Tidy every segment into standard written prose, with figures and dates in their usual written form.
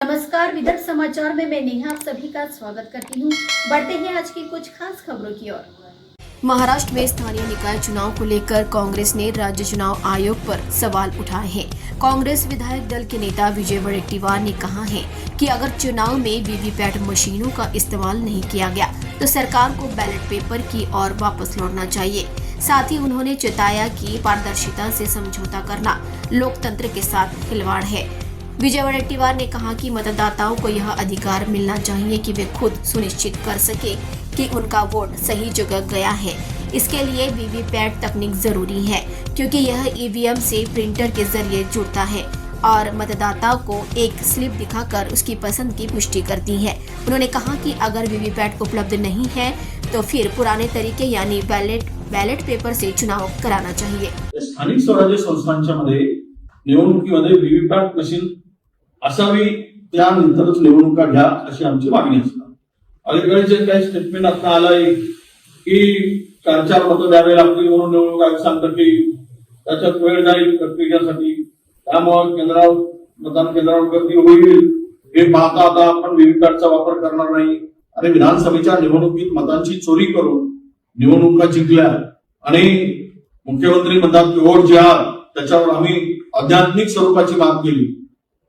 नमस्कार, विदर्भ समाचार में मैं नेहा आप सभी का स्वागत करती हूँ। बढ़ते हैं आज की कुछ खास खबरों की ओर। महाराष्ट्र में स्थानीय निकाय चुनाव को लेकर कांग्रेस ने राज्य चुनाव आयोग पर सवाल उठाए हैं। कांग्रेस विधायक दल के नेता विजय वडेट्टीवार ने कहा है कि अगर चुनाव में वीवीपैट मशीनों का इस्तेमाल नहीं किया गया तो सरकार को बैलेट पेपर की ओर वापस लौटना चाहिए। साथ ही उन्होंने चेताया कि पारदर्शिता से समझौता करना लोकतंत्र के साथ खिलवाड़ है। विजय वडेट्टीवार ने कहा कि मतदाताओं को यह अधिकार मिलना चाहिए कि वे खुद सुनिश्चित कर सके कि उनका वोट सही जगह गया है। इसके लिए वीवीपैट तकनीक जरूरी है क्योंकि यह ईवीएम से प्रिंटर के जरिए जुड़ता है और मतदाता को एक स्लिप दिखाकर उसकी पसंद की पुष्टि करती है। उन्होंने कहा कि अगर वीवीपैट उपलब्ध नहीं है तो फिर पुराने तरीके यानी बैलेट पेपर से चुनाव कराना चाहिए। स्थानिक स्वराज्य संस्थांच्यामध्ये निवडणुकीमध्ये वीवीपॅट मशीन असावी, त्यानंतरच निवडणुका घ्या अशी आमची मागणी असते। अलीकडे काही स्टेटमेंट आता आलंय की 4-4 मतं द्यावे लागतील म्हणून निवडणूक आयोग सांगतं की त्याच्यात वेळ जाईल प्रक्रियेसाठी, त्यामुळे केंद्रावर मतदान केंद्रावर गर्दी होईल हे पाहता आता आपण वीवीपॅटचा वापर करणार नाही। आणि विधानसभेच्या निवडणुकीत मतांची चोरी करून निवडणुका जिंकल्या आणि मुख्यमंत्री म्हणतात की वोट जे आहात त्याच्यावर आम्ही आध्यात्मिक स्वरूपाची मात केली।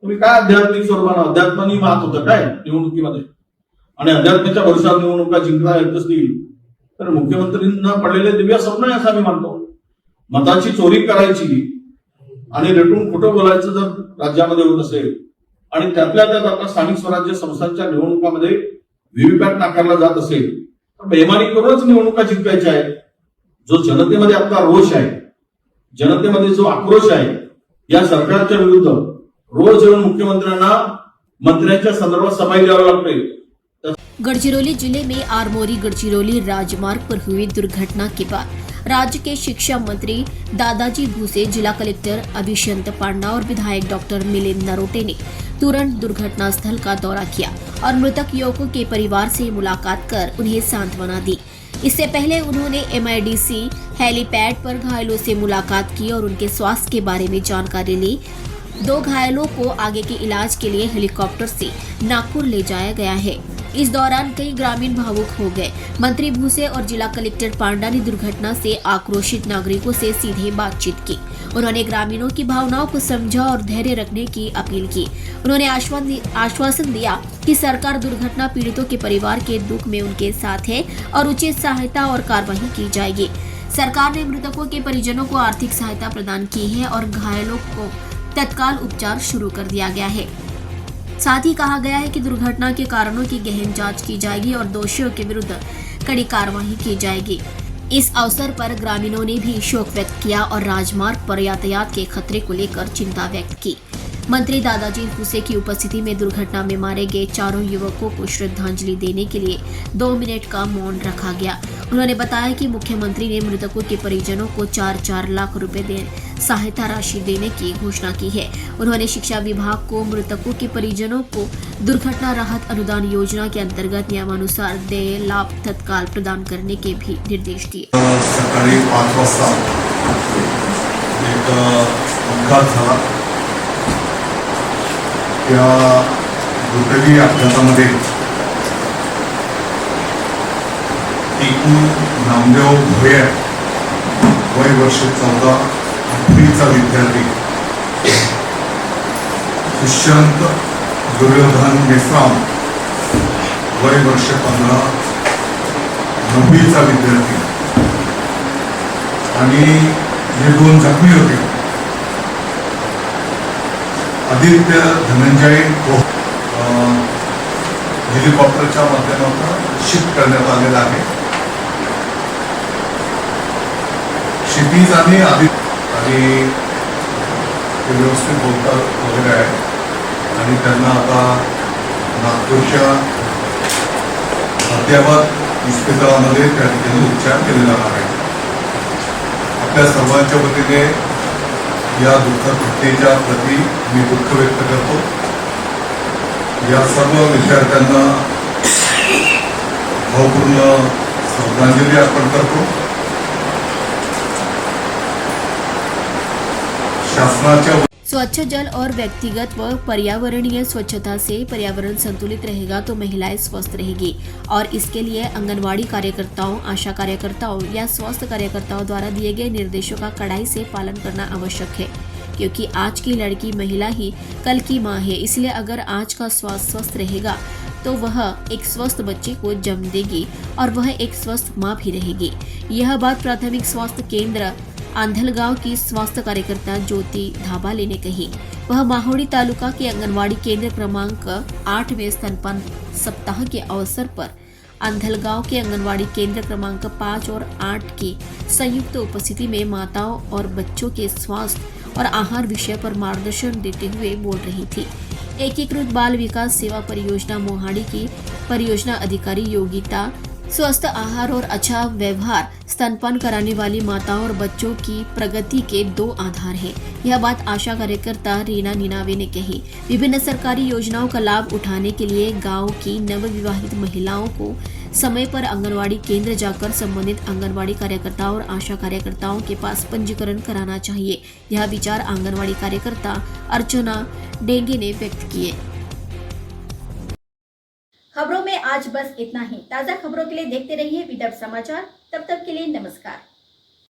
तुम्ही काय आध्यात्मिक स्वरूपाने अध्यात्मानी मात होतं काय निवडणुकीमध्ये? आणि अध्यात्माच्या भरोशावर निवडणुका जिंकता येत असतील तर मुख्यमंत्र्यांना पडलेले दिव्य स्वप्न आहे असं आम्ही मानतो। मताची चोरी करायची आणि रेटून खोटं बोलायचं जर राज्यामध्ये होत असेल आणि त्यातल्या त्यात आता स्थानिक स्वराज्य संस्थांच्या निवडणुकामध्ये वीवीपॅट नाकारला जात असेल तर बेईमानी करूनच निवडणुका जिंकायच्या आहेत। जो जनतेमध्ये आपला रोष आहे, जनतेमध्ये जो आक्रोश आहे या सरकारच्या विरुद्ध, रोज येऊन मुख्यमंत्र्यांना मंत्र्यांच्या संदर्भात सफाई द्यावी लागते। गढ़चिरौली जिले में आरमोरी गढ़चिरौली राजमार्ग पर हुई दुर्घटना के बाद राज्य के शिक्षा मंत्री दादाजी भूसे, जिला कलेक्टर अभिषंत पांडा और विधायक डॉक्टर मिलिंद नरोटे ने तुरंत दुर्घटना स्थल का दौरा किया और मृतक युवकों के परिवार से मुलाकात कर उन्हें सांत्वना दी। इससे पहले उन्होंने एमआईडीसी हेलीपैड पर घायलों से मुलाकात की और उनके स्वास्थ्य के बारे में जानकारी ली। 2 घायलों को आगे के इलाज के लिए हेलीकॉप्टर से नागपुर ले जाया गया है। इस दौरान कई ग्रामीण भावुक हो गए। मंत्री भूसे और जिला कलेक्टर पांडा ने दुर्घटना से आक्रोशित नागरिकों से सीधे बातचीत की। उन्होंने ग्रामीणों की भावनाओं को समझा और धैर्य रखने की अपील की। उन्होंने आश्वासन दिया कि सरकार दुर्घटना पीड़ितों के परिवार के दुख में उनके साथ है और उचित सहायता और कार्रवाई की जाएगी। सरकार ने मृतकों के परिजनों को आर्थिक सहायता प्रदान की है और घायलों को तत्काल उपचार शुरू कर दिया गया है। साथ ही कहा गया है कि दुर्घटना के कारणों की गहन जांच की जाएगी और दोषियों के विरुद्ध कड़ी कार्रवाई की जाएगी। इस अवसर पर ग्रामीणों ने भी शोक व्यक्त किया और राजमार्ग पर यातायात के खतरे को लेकर चिंता व्यक्त की। मंत्री दादाजी भूसे की उपस्थिति में दुर्घटना में मारे गए 4 युवकों को श्रद्धांजलि देने के लिए 2 मिनट का मौन रखा गया। उन्होंने बताया कि मुख्यमंत्री ने मृतकों के परिजनों को 4-4 लाख रुपए सहायता राशि देने की घोषणा की है। उन्होंने शिक्षा विभाग को मृतकों के परिजनों को दुर्घटना राहत अनुदान योजना के अंतर्गत नियमानुसार देय लाभ तत्काल प्रदान करने के भी निर्देश दिए। सकाळी 5 वाजता एक अपघात झाला। त्या दुर्दैवी अपघातामध्ये टिकू नामदेव भोयर, वय वर्ष 14, 8वीचा विद्यार्थी, दुष्यंत दुर्योधन मेश्राम, वय वर्ष 15, 9वीचा विद्यार्थी आणि जे 2 जखमी होते आदित्य धनंजय हेलिकॉप्टरच्या माध्यमातून शिफ्ट करण्यात आलेला आहे। क्षितिज आणि आदित्य आणि व्यवस्थित बोलतात वगैरे आहे आणि त्यांना आता नागपूरच्या अद्यावत इस्पितळामध्ये त्या ठिकाणी उपचार केले जाणार आहे। आपल्या सर्वांच्या वतीने या दुःखद घटनेच्या प्रती मी दुःख व्यक्त करतो। या सर्व विद्यार्थ्यांना भावपूर्ण श्रद्धांजली अर्पण करतो। शासनाच्या स्वच्छ जल और व्यक्तिगत व पर्यावरणीय स्वच्छता से पर्यावरण संतुलित रहेगा तो महिलाएं स्वस्थ रहेगी और इसके लिए आंगनवाड़ी कार्यकर्ताओं, आशा कार्यकर्ताओं या स्वास्थ्य कार्यकर्ताओं द्वारा दिए गए निर्देशों का कड़ाई से पालन करना आवश्यक है, क्योंकि आज की लड़की महिला ही कल की माँ है। इसलिए अगर आज का स्वास्थ्य स्वस्थ रहेगा तो वह एक स्वस्थ बच्चे को जन्म देगी और वह एक स्वस्थ माँ भी रहेगी। यह बात प्राथमिक स्वास्थ्य केंद्र आंधलगांव की स्वास्थ्य कार्यकर्ता ज्योति धाबाले ने कही। वह माहोड़ी तालुका के आंगनवाड़ी केंद्र क्रमांक 8 में स्तनपान सप्ताह के अवसर पर आंधलगांव के आंगनवाड़ी केंद्र क्रमांक 5 और 8 की संयुक्त उपस्थिति में माताओं और बच्चों के स्वास्थ्य और आहार विषय पर मार्गदर्शन देते हुए बोल रही थी। एकीकृत बाल विकास सेवा परियोजना मोहाड़ी की परियोजना अधिकारी योगिता स्वस्थ आहार और अच्छा व्यवहार स्तनपान कराने वाली माताओं और बच्चों की प्रगति के 2 आधार हैं। यह बात आशा कार्यकर्ता रीना निनावे ने कही। विभिन्न सरकारी योजनाओं का लाभ उठाने के लिए गांव की नवविवाहित महिलाओं को समय पर आंगनवाड़ी केंद्र जाकर संबंधित आंगनवाड़ी कार्यकर्ताओं और आशा कार्यकर्ताओं के पास पंजीकरण कराना चाहिए। यह विचार आंगनवाड़ी कार्यकर्ता अर्चना डेंगे ने व्यक्त किए। खबरों में आज बस इतना ही। ताज़ा खबरों के लिए देखते रहिए विदर्भ समाचार। तब तक के लिए नमस्कार।